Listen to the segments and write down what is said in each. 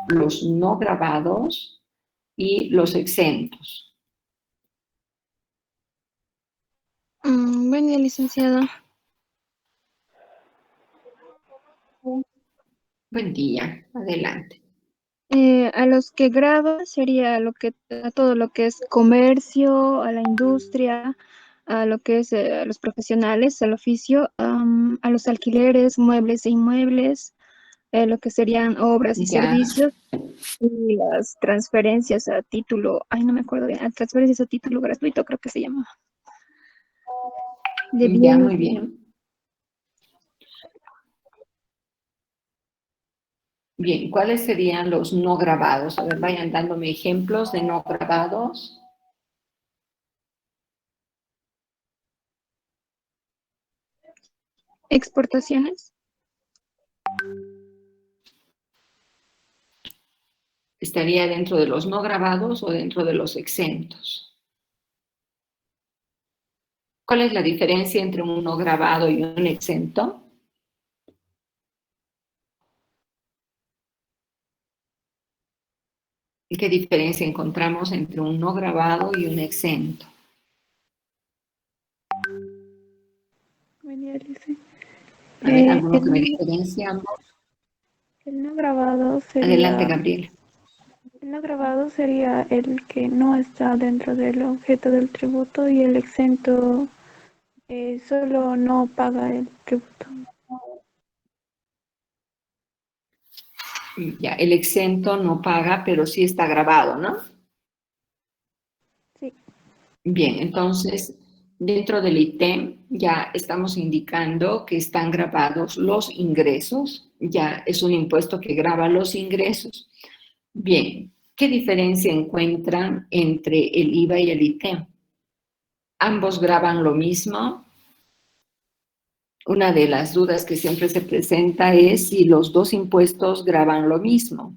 los no gravados y los exentos? Buen día, licenciada. Buen día, adelante. A los que graba sería a todo lo que es comercio, a la industria, a lo que es a los profesionales, al oficio, a los alquileres, muebles e inmuebles, lo que serían obras y Ya, servicios y las transferencias a título, ay, no me acuerdo bien, transferencias a título gratuito creo que se llama, de ya, bienes. muy bien. Bien, ¿cuáles serían los no grabados? A ver, vayan dándome ejemplos de no grabados. Exportaciones. ¿Estaría dentro de los no grabados o dentro de los exentos? ¿Cuál es la diferencia entre un no grabado y un exento? ¿Y qué diferencia encontramos entre un no grabado y un exento? Buen día, Lice. A ver, ¿alguno que me El diferencie ambos? no grabado Adelante, sería Gabriel. el no grabado sería el que no está dentro del objeto del tributo y el exento solo no paga el tributo. Ya, el exento no paga, pero sí está grabado, ¿no? Sí. Bien, entonces, dentro del ítem ya estamos indicando que están grabados los ingresos, ya es un impuesto que graba los ingresos. Bien, ¿qué diferencia encuentran entre el IVA y el ITEM? ¿Ambos graban lo mismo? Una de las dudas que siempre se presenta es si los dos impuestos graban lo mismo.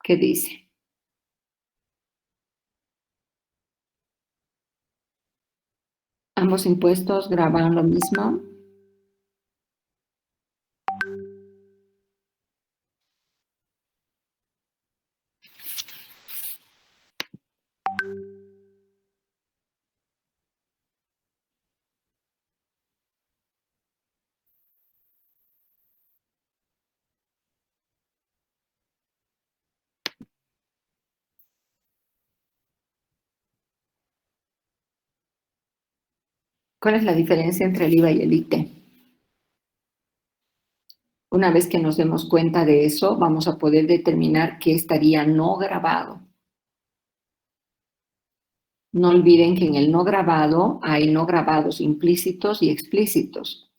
¿Qué dice? ¿Ambos impuestos graban lo mismo? ¿Cuál es la diferencia entre el IVA y el ITEM? Una vez que nos demos cuenta de eso, vamos a poder determinar qué estaría no grabado. No olviden que en el no grabado hay no grabados implícitos y explícitos.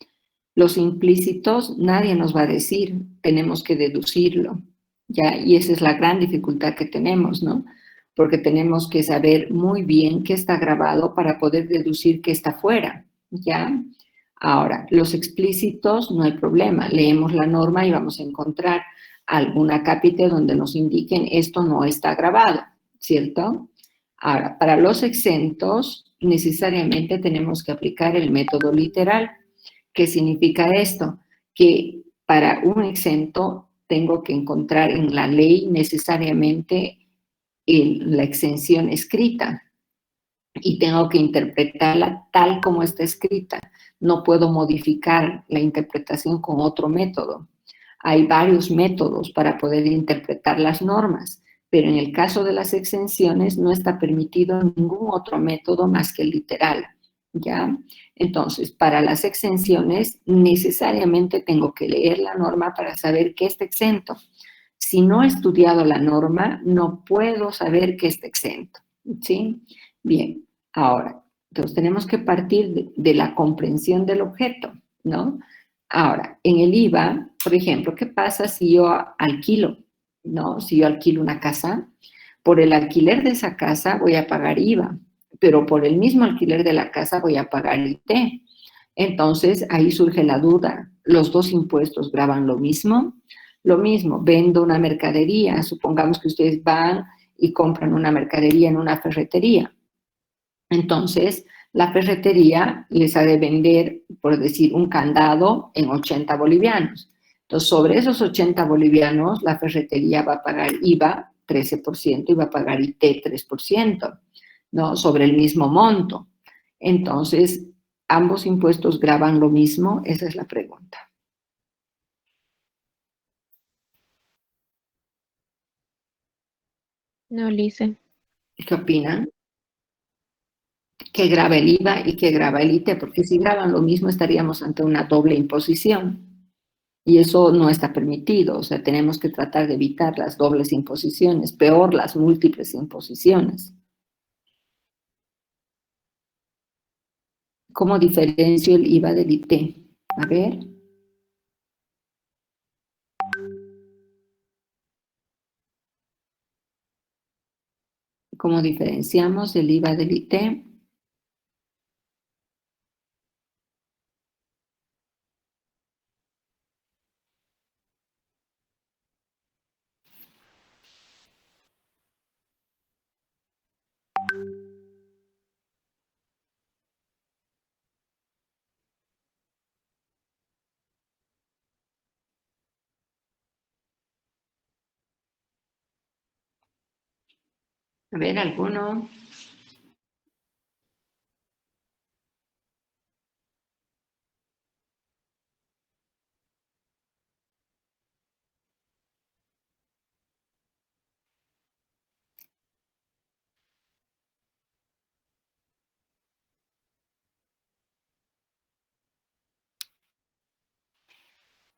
Los implícitos nadie nos va a decir, tenemos que deducirlo, ¿ya? Y esa es la gran dificultad que tenemos, ¿no? Porque tenemos que saber muy bien qué está grabado para poder deducir qué está fuera, ¿ya? Ahora, los explícitos no hay problema, leemos la norma y vamos a encontrar algún acápite donde nos indiquen esto no está grabado, ¿cierto? Ahora, para los exentos necesariamente tenemos que aplicar el método literal. ¿Qué significa esto? Que para un exento tengo que encontrar en la ley necesariamente la exención escrita y tengo que interpretarla tal como está escrita. No puedo modificar la interpretación con otro método. Hay varios métodos para poder interpretar las normas, pero en el caso de las exenciones no está permitido ningún otro método más que el literal, ¿ya? Entonces, para las exenciones necesariamente tengo que leer la norma para saber qué está exento. Si no he estudiado la norma, no puedo saber qué está exento, ¿sí? Bien, ahora, entonces tenemos que partir de la comprensión del objeto, ¿no? Ahora, en el IVA, por ejemplo, ¿qué pasa si yo alquilo, ¿no? Si yo alquilo una casa, por el alquiler de esa casa voy a pagar IVA, pero por el mismo alquiler de la casa voy a pagar IT. Entonces, ahí surge la duda, ¿los dos impuestos graban lo mismo? Lo mismo, vendo una mercadería, supongamos que ustedes van y compran una mercadería en una ferretería. Entonces, la ferretería les ha de vender, por decir, un candado en 80 bolivianos. Entonces, sobre esos 80 bolivianos, la ferretería va a pagar IVA 13% y va a pagar IT 3%, ¿no? Sobre el mismo monto. Entonces, ¿ambos impuestos graban lo mismo? Esa es la pregunta. No, Lice. ¿Qué opinan? ¿Qué graba el IVA y qué graba el IT? Porque si graban lo mismo estaríamos ante una doble imposición. Y eso no está permitido, o sea, tenemos que tratar de evitar las dobles imposiciones, peor las múltiples imposiciones. ¿Cómo diferencio el IVA del IT? A ver. ¿Cómo diferenciamos el IVA del IT? A ver, ¿alguno?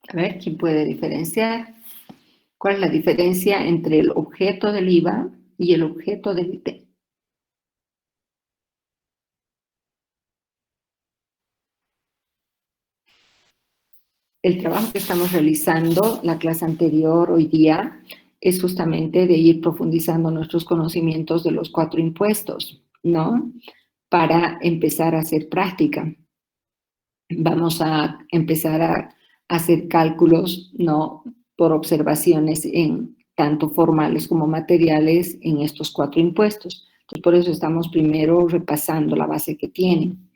A ver, ¿quién puede diferenciar? ¿Cuál es la diferencia entre el objeto del IVA y el objeto del IT? El trabajo que estamos realizando, la clase anterior, hoy día, es justamente de ir profundizando nuestros conocimientos de los 4 impuestos, ¿no? Para empezar a hacer práctica. Vamos a empezar a hacer cálculos, ¿no? Por observaciones en tanto formales como materiales en estos 4 impuestos. Entonces, por eso estamos primero repasando la base que tienen.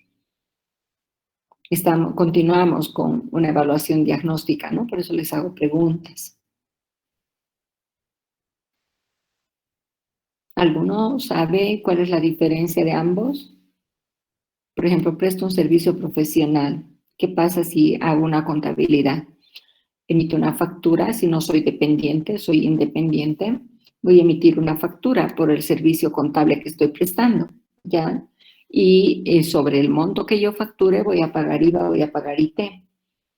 Continuamos con una evaluación diagnóstica, ¿no? Por eso les hago preguntas. ¿Alguno sabe cuál es la diferencia de ambos? Por ejemplo, presto un servicio profesional. ¿Qué pasa si hago una contabilidad? Emito una factura, si no soy dependiente, soy independiente, voy a emitir una factura por el servicio contable que estoy prestando, ¿ya? Y sobre el monto que yo facture voy a pagar IVA, voy a pagar IT.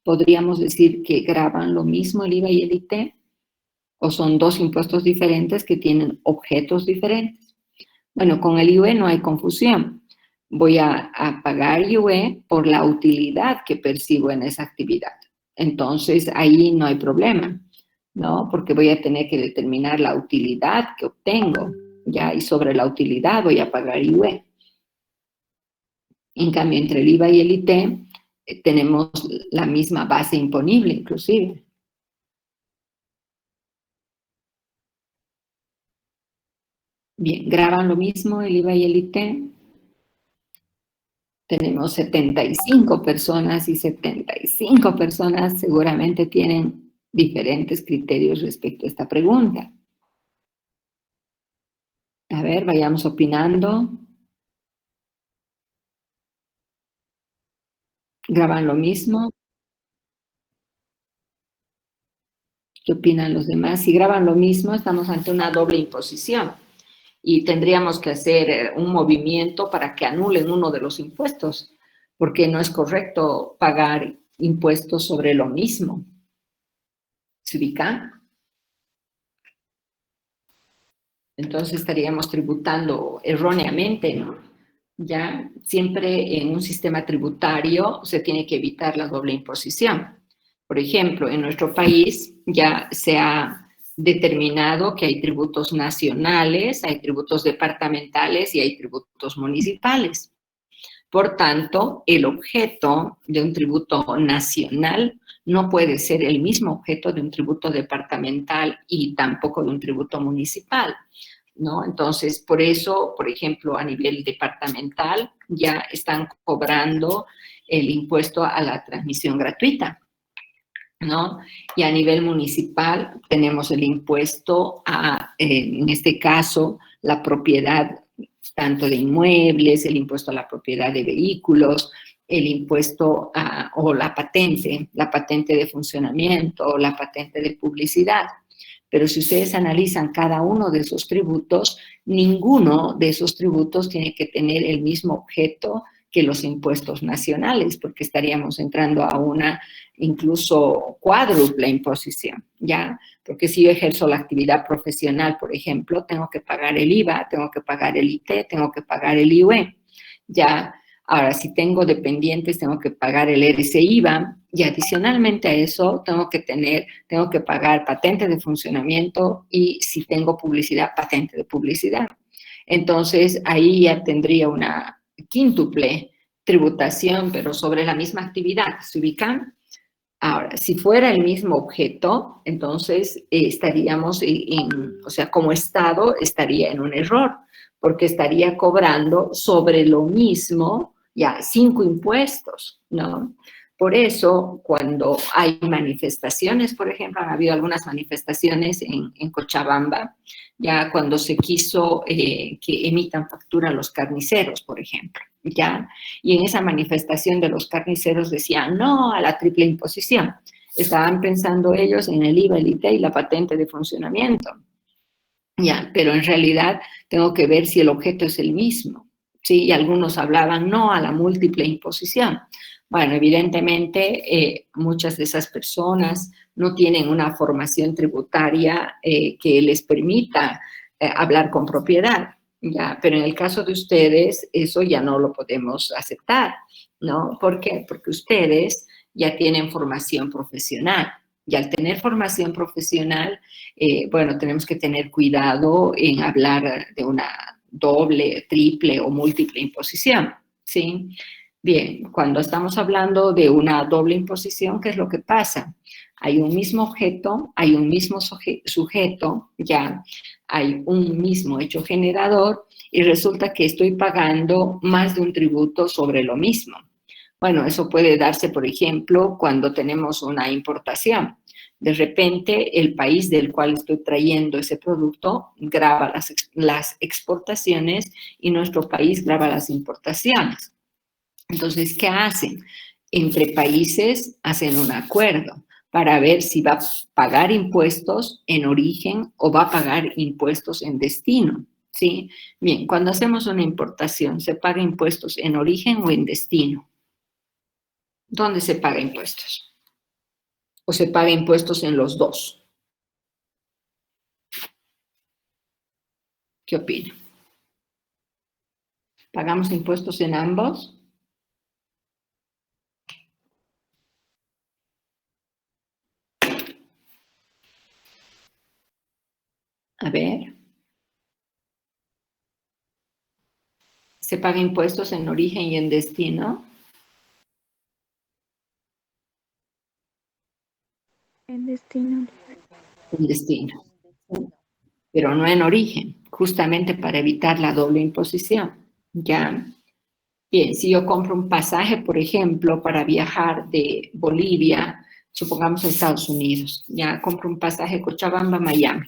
¿Podríamos decir que graban lo mismo el IVA y el IT? ¿O son 2 impuestos diferentes que tienen objetos diferentes? Bueno, con el IUE no hay confusión. Voy a pagar IUE por la utilidad que percibo en esa actividad. Entonces, ahí no hay problema, ¿no? Porque voy a tener que determinar la utilidad que obtengo, ¿ya? Y sobre la utilidad voy a pagar IUE. En cambio, entre el IVA y el IT, tenemos la misma base imponible, inclusive. Bien, ¿graban lo mismo el IVA y el IT? Tenemos 75 personas y 75 personas seguramente tienen diferentes criterios respecto a esta pregunta. A ver, vayamos opinando. ¿Graban lo mismo? ¿Qué opinan los demás? Si graban lo mismo, estamos ante una doble imposición y tendríamos que hacer un movimiento para que anulen uno de los impuestos, porque no es correcto pagar impuestos sobre lo mismo. ¿Se ubican? Entonces estaríamos tributando erróneamente, ¿no? Ya siempre en un sistema tributario se tiene que evitar la doble imposición. Por ejemplo, en nuestro país ya se ha determinado que hay tributos nacionales, hay tributos departamentales y hay tributos municipales. Por tanto, el objeto de un tributo nacional no puede ser el mismo objeto de un tributo departamental y tampoco de un tributo municipal, ¿no? Entonces, por eso, por ejemplo, a nivel departamental ya están cobrando el impuesto a la transmisión gratuita, ¿no? Y a nivel municipal tenemos el impuesto en este caso, la propiedad tanto de inmuebles, el impuesto a la propiedad de vehículos, el impuesto o la patente de funcionamiento o la patente de publicidad. Pero si ustedes analizan cada uno de esos tributos, ninguno de esos tributos tiene que tener el mismo objeto que los impuestos nacionales, porque estaríamos entrando a una incluso cuádruple imposición, ¿ya? Porque si yo ejerzo la actividad profesional, por ejemplo, tengo que pagar el IVA, tengo que pagar el IT, tengo que pagar el IUE, ¿ya? Ahora, si tengo dependientes, tengo que pagar el RCIVA y adicionalmente a eso tengo que pagar patente de funcionamiento y si tengo publicidad, patente de publicidad. Entonces, ahí ya tendría una quíntuple tributación, pero sobre la misma actividad. ¿Se ubican? Ahora, si fuera el mismo objeto, entonces estaríamos, o sea, como Estado estaría en un error, porque estaría cobrando sobre lo mismo ya 5 impuestos, ¿no? Por eso, cuando hay manifestaciones, por ejemplo, han habido algunas manifestaciones en Cochabamba, ya cuando se quiso que emitan factura a los carniceros, por ejemplo, ¿ya? Y en esa manifestación de los carniceros decían no a la triple imposición. Estaban pensando ellos en el IVA, el IT y la patente de funcionamiento. Ya, pero en realidad tengo que ver si el objeto es el mismo, ¿sí? Y algunos hablaban no a la múltiple imposición. Bueno, evidentemente muchas de esas personas no tienen una formación tributaria que les permita hablar con propiedad, ¿ya? Pero en el caso de ustedes eso ya no lo podemos aceptar, ¿no? ¿Por qué? Porque ustedes ya tienen formación profesional y al tener formación profesional bueno, tenemos que tener cuidado en hablar de una doble, triple o múltiple imposición, ¿sí? Bien, cuando estamos hablando de una doble imposición, ¿qué es lo que pasa? Hay un mismo objeto, hay un mismo sujeto, ya hay un mismo hecho generador y resulta que estoy pagando más de un tributo sobre lo mismo. Bueno, eso puede darse, por ejemplo, cuando tenemos una importación. De repente, el país del cual estoy trayendo ese producto grava las exportaciones y nuestro país grava las importaciones. Entonces, ¿qué hacen? Entre países hacen un acuerdo para ver si va a pagar impuestos en origen o va a pagar impuestos en destino, ¿sí? Bien, cuando hacemos una importación, ¿se paga impuestos en origen o en destino? ¿Dónde se paga impuestos? ¿O se paga impuestos en los dos? ¿Qué opina? ¿Pagamos impuestos en ambos? A ver. ¿Se paga impuestos en origen y en destino? En destino. En destino. Pero no en origen, justamente para evitar la doble imposición. ¿Ya? Bien, si yo compro un pasaje, por ejemplo, para viajar de Bolivia, supongamos a Estados Unidos, ya compro un pasaje Cochabamba-Miami,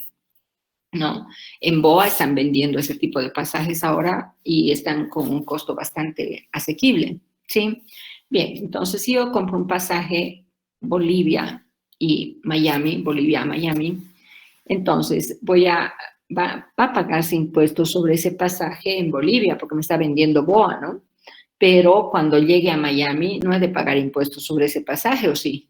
¿no? En BOA están vendiendo ese tipo de pasajes ahora y están con un costo bastante asequible, ¿sí? Bien, entonces si yo compro un pasaje Bolivia y Miami, Bolivia a Miami, entonces va a pagarse impuestos sobre ese pasaje en Bolivia porque me está vendiendo BOA, ¿no? Pero cuando llegue a Miami no he de pagar impuestos sobre ese pasaje, ¿o sí?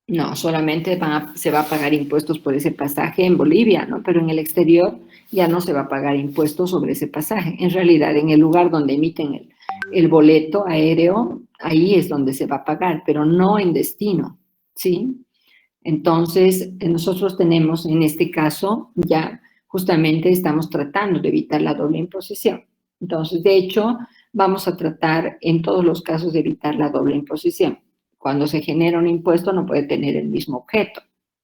No, solamente se va a pagar impuestos por ese pasaje en Bolivia, ¿no? Pero en el exterior ya no se va a pagar impuestos sobre ese pasaje. En realidad, en el lugar donde emiten el boleto aéreo, ahí es donde se va a pagar, pero no en destino, ¿sí? Entonces, nosotros tenemos en este caso ya justamente estamos tratando de evitar la doble imposición. Entonces, de hecho, vamos a tratar en todos los casos de evitar la doble imposición. Cuando se genera un impuesto no puede tener el mismo objeto,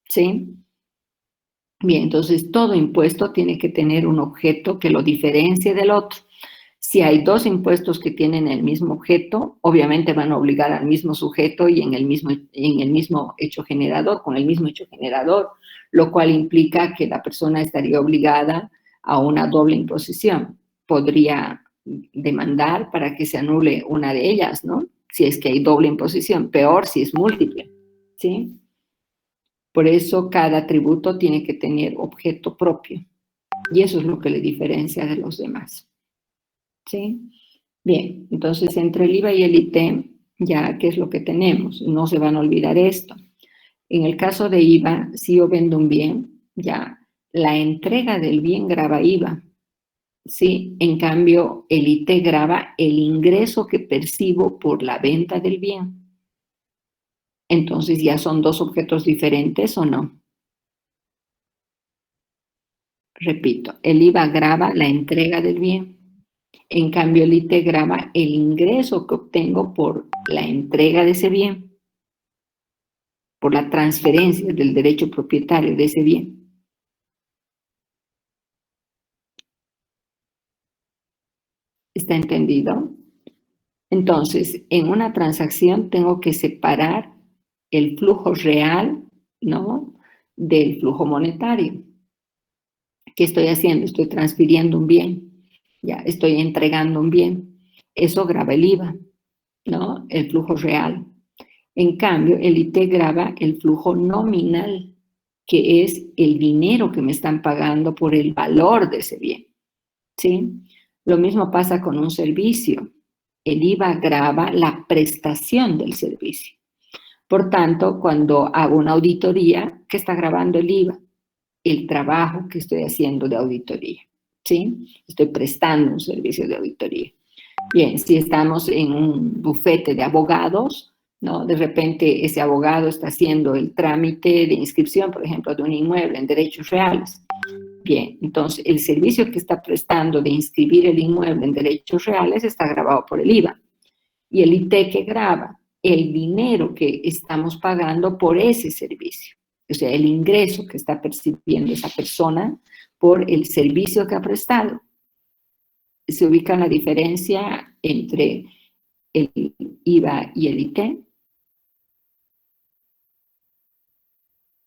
¿sí? Bien, entonces todo impuesto tiene que tener un objeto que lo diferencie del otro. Si hay dos impuestos que tienen el mismo objeto, obviamente van a obligar al mismo sujeto y en el mismo hecho generador, con el mismo hecho generador, lo cual implica que la persona estaría obligada a una doble imposición. Podría demandar para que se anule una de ellas, ¿no? Si es que hay doble imposición, peor si es múltiple, ¿sí? Por eso cada tributo tiene que tener objeto propio y eso es lo que le diferencia de los demás, ¿sí? Bien, entonces entre el IVA y el IT, ya, ¿qué es lo que tenemos? No se van a olvidar esto. En el caso de IVA, si yo vendo un bien, ya, la entrega del bien grava IVA, ¿sí? En cambio, el IT grava el ingreso que percibo por la venta del bien. Entonces, ¿ya son dos objetos diferentes o no? Repito, el IVA grava la entrega del bien. En cambio, el IT grava el ingreso que obtengo por la entrega de ese bien, por la transferencia del derecho propietario de ese bien. ¿Está entendido? Entonces, en una transacción tengo que separar el flujo real, ¿no?, del flujo monetario. ¿Qué estoy haciendo? Estoy transfiriendo un bien, ya, estoy entregando un bien. Eso grava el IVA, ¿no?, el flujo real. En cambio, el IT grava el flujo nominal, que es el dinero que me están pagando por el valor de ese bien, ¿sí? Lo mismo pasa con un servicio. El IVA grava la prestación del servicio. Por tanto, cuando hago una auditoría, ¿qué está gravando el IVA? El trabajo que estoy haciendo de auditoría, ¿sí? Estoy prestando un servicio de auditoría. Bien, si estamos en un bufete de abogados, ¿no?, de repente ese abogado está haciendo el trámite de inscripción, por ejemplo, de un inmueble en derechos reales. Bien, entonces el servicio que está prestando de inscribir el inmueble en derechos reales está grabado por el IVA. Y el IT que grava el dinero que estamos pagando por ese servicio. O sea, el ingreso que está percibiendo esa persona por el servicio que ha prestado. Se ubica la diferencia entre el IVA y el IT.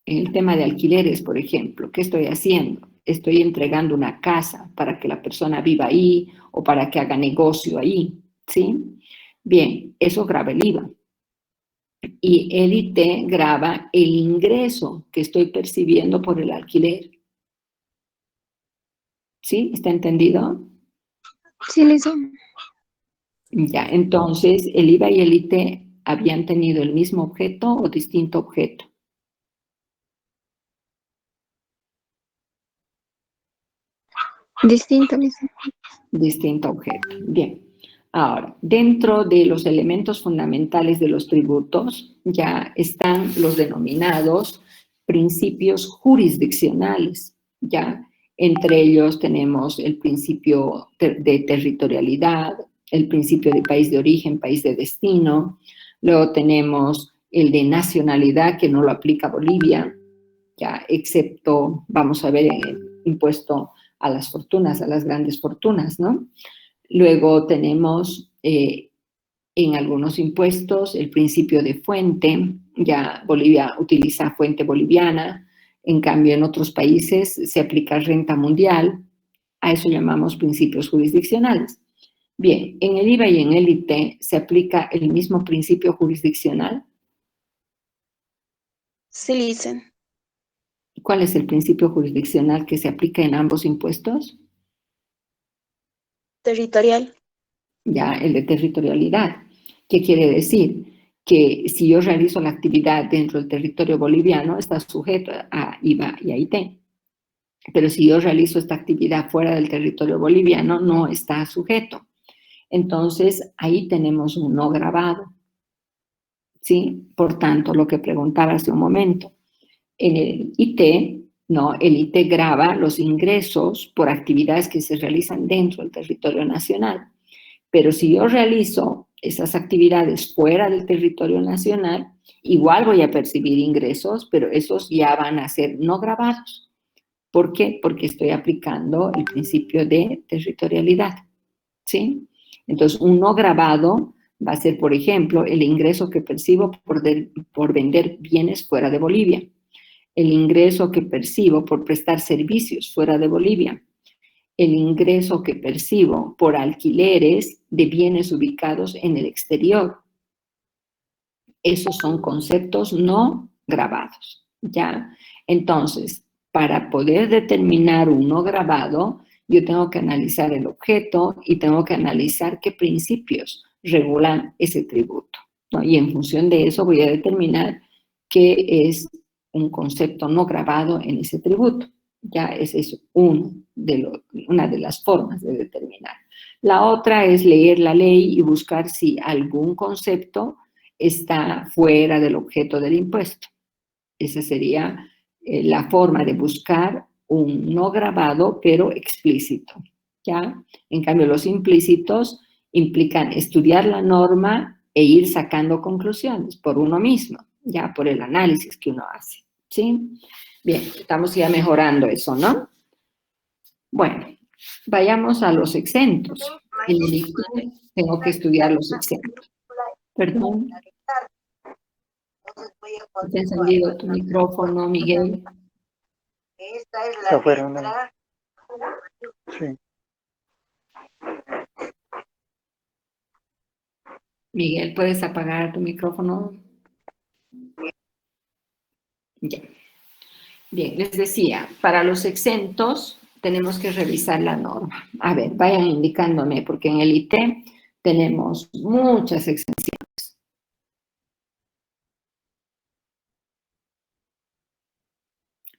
En el tema de alquileres, por ejemplo, ¿qué estoy haciendo? Estoy entregando una casa para que la persona viva ahí o para que haga negocio ahí, ¿sí? Bien, eso grava el IVA. Y el IT grava el ingreso que estoy percibiendo por el alquiler. ¿Sí? ¿Está entendido? Sí, listo. Ya, entonces, ¿el IVA y el IT habían tenido el mismo objeto o distinto objeto? Distinto, listo. Distinto objeto. Bien. Ahora, dentro de los elementos fundamentales de los tributos ya están los denominados principios jurisdiccionales, ¿ya? Entre ellos tenemos el principio de territorialidad, el principio de país de origen, país de destino, luego tenemos el de nacionalidad, que no lo aplica Bolivia, ya, excepto, vamos a ver, en el impuesto a las fortunas, a las grandes fortunas, ¿no? Luego tenemos en algunos impuestos el principio de fuente, ya Bolivia utiliza fuente boliviana, en cambio en otros países se aplica renta mundial, a eso llamamos principios jurisdiccionales. Bien, en el IVA y en el IT se aplica el mismo principio jurisdiccional. Sí, listen. ¿Cuál es el principio jurisdiccional que se aplica en ambos impuestos? Territorial. Ya, el de territorialidad. ¿Qué quiere decir? Que si yo realizo la actividad dentro del territorio boliviano, está sujeto a IVA y a IT. Pero si yo realizo esta actividad fuera del territorio boliviano, no está sujeto. Entonces, ahí tenemos un no gravado, ¿sí? Por tanto, lo que preguntaba hace un momento, en el IT, no, el IT grava los ingresos por actividades que se realizan dentro del territorio nacional. Pero si yo realizo esas actividades fuera del territorio nacional, igual voy a percibir ingresos, pero esos ya van a ser no gravados. ¿Por qué? Porque estoy aplicando el principio de territorialidad. ¿sí? Entonces, un no grabado va a ser, por ejemplo, el ingreso que percibo por vender bienes fuera de Bolivia, el ingreso que percibo por prestar servicios fuera de Bolivia, el ingreso que percibo por alquileres de bienes ubicados en el exterior. Esos son conceptos no grabados, ¿ya? Entonces, para poder determinar un no grabado, yo tengo que analizar el objeto y tengo que analizar qué principios regulan ese tributo, ¿no? Y en función de eso voy a determinar qué es un concepto no grabado en ese tributo. Ya esa es una de las formas de determinar. La otra es leer la ley y buscar si algún concepto está fuera del objeto del impuesto. Esa sería la forma de buscar un no grabado, pero explícito, ¿ya? En cambio, los implícitos implican estudiar la norma e ir sacando conclusiones por uno mismo, ya por el análisis que uno hace, ¿sí? Bien, estamos ya mejorando eso, ¿no? Bueno, vayamos a los exentos. En el ICE tengo que estudiar los exentos. Perdón. ¿Está encendido tu micrófono, Miguel? Está afuera, ¿no? Sí. Miguel, ¿puedes apagar tu micrófono? Ya. Bien, les decía, para los exentos tenemos que revisar la norma. A ver, vayan indicándome, porque en el IT tenemos muchas exenciones.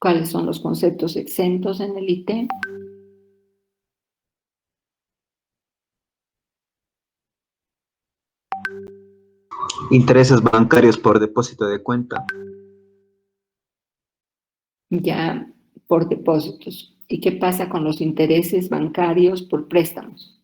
¿Cuáles son los conceptos exentos en el IT? Intereses bancarios por depósito de cuenta. Ya, por depósitos. ¿Y qué pasa con los intereses bancarios por préstamos?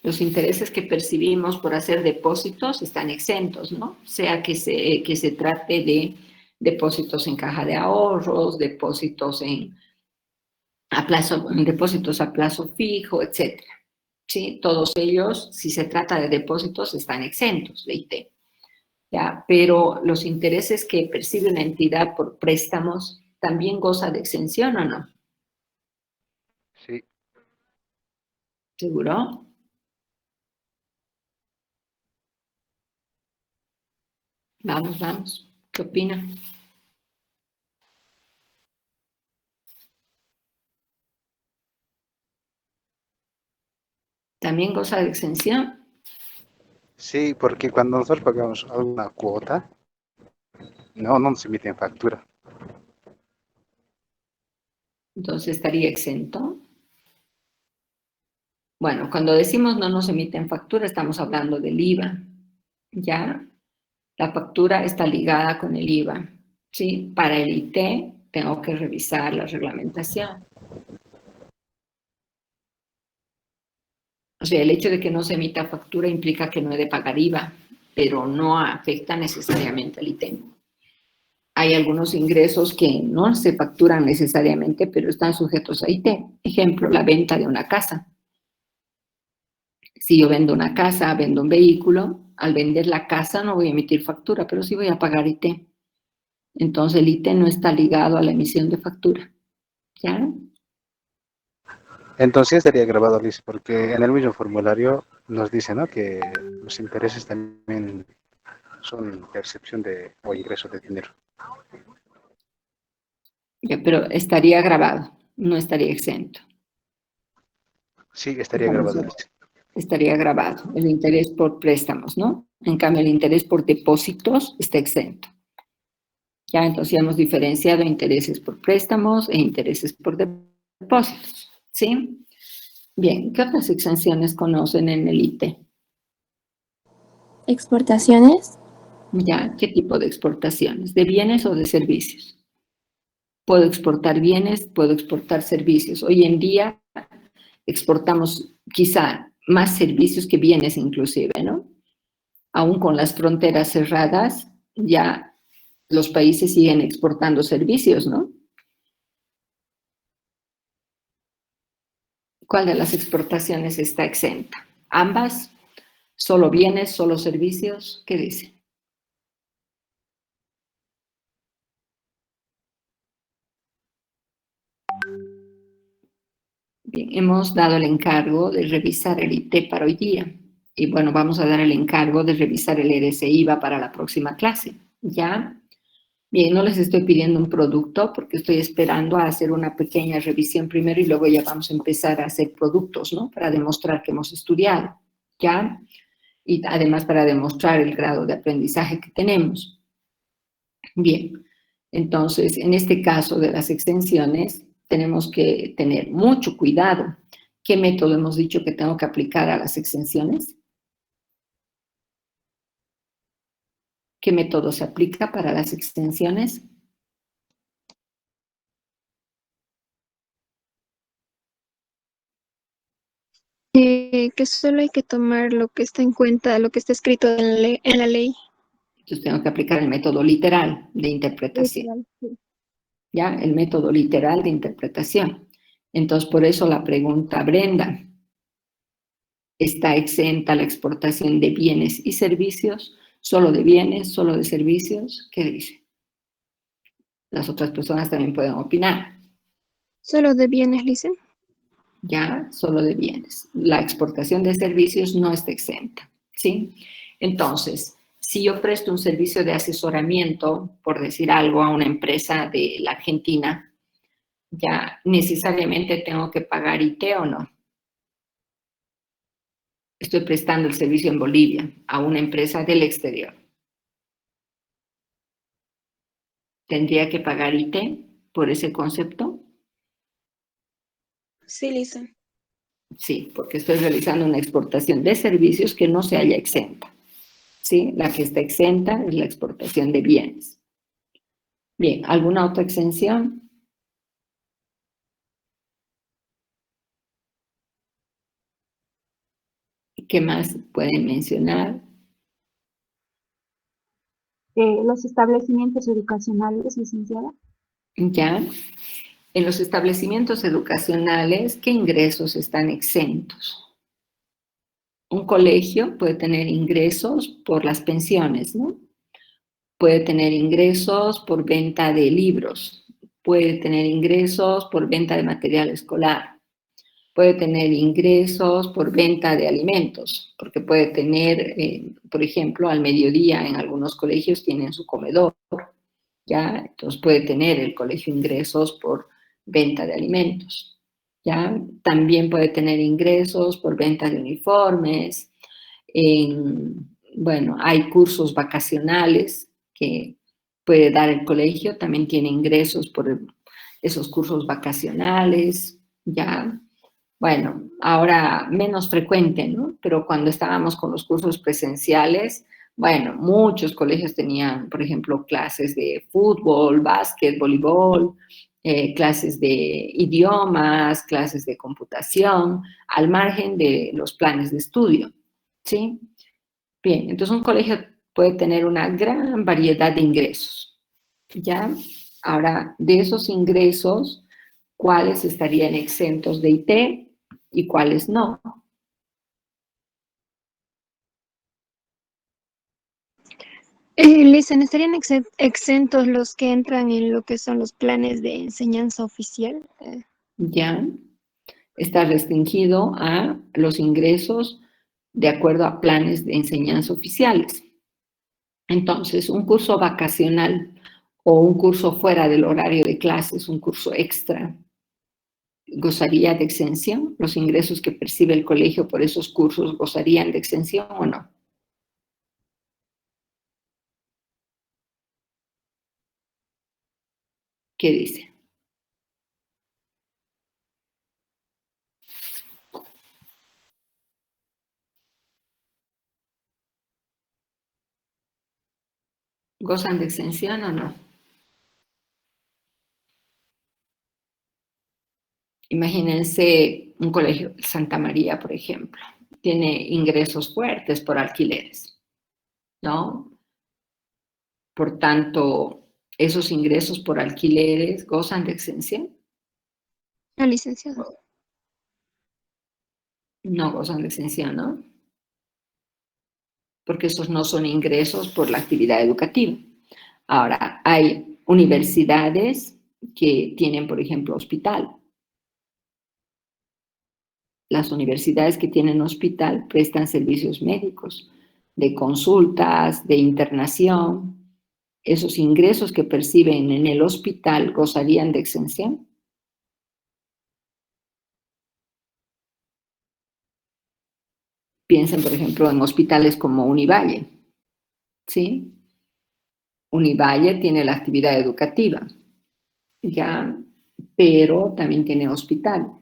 Los intereses que percibimos por hacer depósitos están exentos, ¿no? Sea que se trate de depósitos en caja de ahorros, depósitos depósitos a plazo fijo, etcétera. ¿Sí? Todos ellos, si se trata de depósitos, están exentos de IT. ¿Ya? Pero los intereses que percibe una entidad por préstamos también goza de exención, ¿o no? Sí. ¿Seguro? Vamos. ¿Qué opinan? ¿También goza de exención? Sí, porque cuando nosotros pagamos alguna cuota, no nos emiten factura. Entonces estaría exento. Bueno, cuando decimos no nos emiten factura, estamos hablando del IVA, ¿ya? La factura está ligada con el IVA, ¿sí? Para el IT tengo que revisar la reglamentación. O sea, el hecho de que no se emita factura implica que no he de pagar IVA, pero no afecta necesariamente al IT. Hay algunos ingresos que no se facturan necesariamente, pero están sujetos a IT. Ejemplo, la venta de una casa. Si yo vendo una casa, vendo un vehículo, al vender la casa no voy a emitir factura, pero sí voy a pagar IT. Entonces el IT no está ligado a la emisión de factura. ¿Ya? Entonces estaría grabado, Liz, porque en el mismo formulario nos dice, ¿no?, que los intereses también son percepción de o ingreso de dinero. Ya, pero estaría grabado, no estaría exento. Sí, estaría grabado, Liz. Estaría grabado el interés por préstamos, ¿no? En cambio, el interés por depósitos está exento. Ya, entonces ya hemos diferenciado intereses por préstamos e intereses por depósitos, ¿sí? Bien, ¿qué otras exenciones conocen en el IT? Exportaciones. Ya, ¿qué tipo de exportaciones? ¿De bienes o de servicios? Puedo exportar bienes, puedo exportar servicios. Hoy en día exportamos quizá más servicios que bienes inclusive, ¿no? Aún con las fronteras cerradas, ya los países siguen exportando servicios, ¿no? ¿Cuál de las exportaciones está exenta? ¿Ambas? ¿Solo bienes, solo servicios? ¿Qué dice? Bien, hemos dado el encargo de revisar el IT para hoy día. Y bueno, vamos a dar el encargo de revisar el RSIVA para la próxima clase. ¿Ya? Bien, no les estoy pidiendo un producto porque estoy esperando a hacer una pequeña revisión primero y luego ya vamos a empezar a hacer productos, ¿no? Para demostrar que hemos estudiado. ¿Ya? Y además para demostrar el grado de aprendizaje que tenemos. Bien, entonces, en este caso de las extensiones, tenemos que tener mucho cuidado. ¿Qué método hemos dicho que tengo que aplicar a las extensiones? ¿Qué método se aplica para las extensiones? Que solo hay que tomar lo que está en cuenta, lo que está escrito en la ley. Entonces tengo que aplicar el método literal de interpretación. Literal, sí. ¿Ya? El método literal de interpretación. Entonces, por eso la pregunta, Brenda, ¿está exenta la exportación de bienes y servicios? ¿Solo de bienes, solo de servicios? ¿Qué dice? Las otras personas también pueden opinar. Solo de bienes, dicen. Ya, solo de bienes. La exportación de servicios no está exenta, ¿sí? Entonces, si yo presto un servicio de asesoramiento, por decir algo, a una empresa de la Argentina, ya necesariamente tengo que pagar IT o no. Estoy prestando el servicio en Bolivia a una empresa del exterior. ¿Tendría que pagar IT por ese concepto? Sí, Lisa. Sí, porque estoy realizando una exportación de servicios que no se haya exenta. ¿Sí? La que está exenta es la exportación de bienes. Bien, ¿alguna otra exención? ¿Qué más pueden mencionar? Los establecimientos educacionales, licenciada. Ya, en los establecimientos educacionales, ¿qué ingresos están exentos? Un colegio puede tener ingresos por las pensiones, ¿no? Puede tener ingresos por venta de libros, puede tener ingresos por venta de material escolar, puede tener ingresos por venta de alimentos, porque puede tener, por ejemplo, al mediodía en algunos colegios tienen su comedor, ¿ya? Entonces puede tener el colegio ingresos por venta de alimentos, ¿ya? También puede tener ingresos por venta de uniformes, bueno, hay cursos vacacionales que puede dar el colegio, también tiene ingresos por esos cursos vacacionales, ¿ya? Bueno, ahora menos frecuente, ¿no? Pero cuando estábamos con los cursos presenciales, bueno, muchos colegios tenían, por ejemplo, clases de fútbol, básquet, voleibol, clases de idiomas, clases de computación, al margen de los planes de estudio, ¿sí? Bien, entonces un colegio puede tener una gran variedad de ingresos, ¿ya? Ahora, de esos ingresos, ¿cuáles estarían exentos de IT y cuáles no? Lisa, ¿estarían exentos los que entran en lo que son los planes de enseñanza oficial? ¿Ya? Está restringido a los ingresos de acuerdo a planes de enseñanza oficiales. Entonces, un curso vacacional o un curso fuera del horario de clases, un curso extra, ¿gozaría de exención? ¿Los ingresos que percibe el colegio por esos cursos gozarían de exención o no? ¿Qué dice? ¿Gozan de exención o no? Imagínense un colegio de Santa María, por ejemplo. Tiene ingresos fuertes por alquileres, ¿no? Por tanto, ¿Esos ingresos por alquileres gozan de exención? No, licenciado. No gozan de exención, ¿no? Porque esos no son ingresos por la actividad educativa. Ahora, hay universidades que tienen, por ejemplo, hospital. Las universidades que tienen hospital prestan servicios médicos, de consultas, de internación. Esos ingresos que perciben en el hospital gozarían de exención. Piensen, por ejemplo, en hospitales como Univalle, ¿sí? Univalle tiene la actividad educativa, ¿ya? Pero también tiene hospital.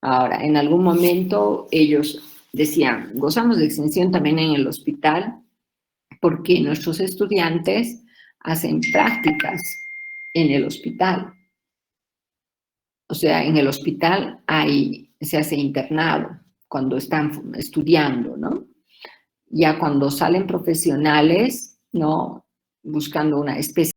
Ahora, en algún momento ellos decían, gozamos de exención también en el hospital porque nuestros estudiantes hacen prácticas en el hospital. O sea, en el hospital se hace internado cuando están estudiando, ¿no? Ya cuando salen profesionales, ¿no? Buscando una especie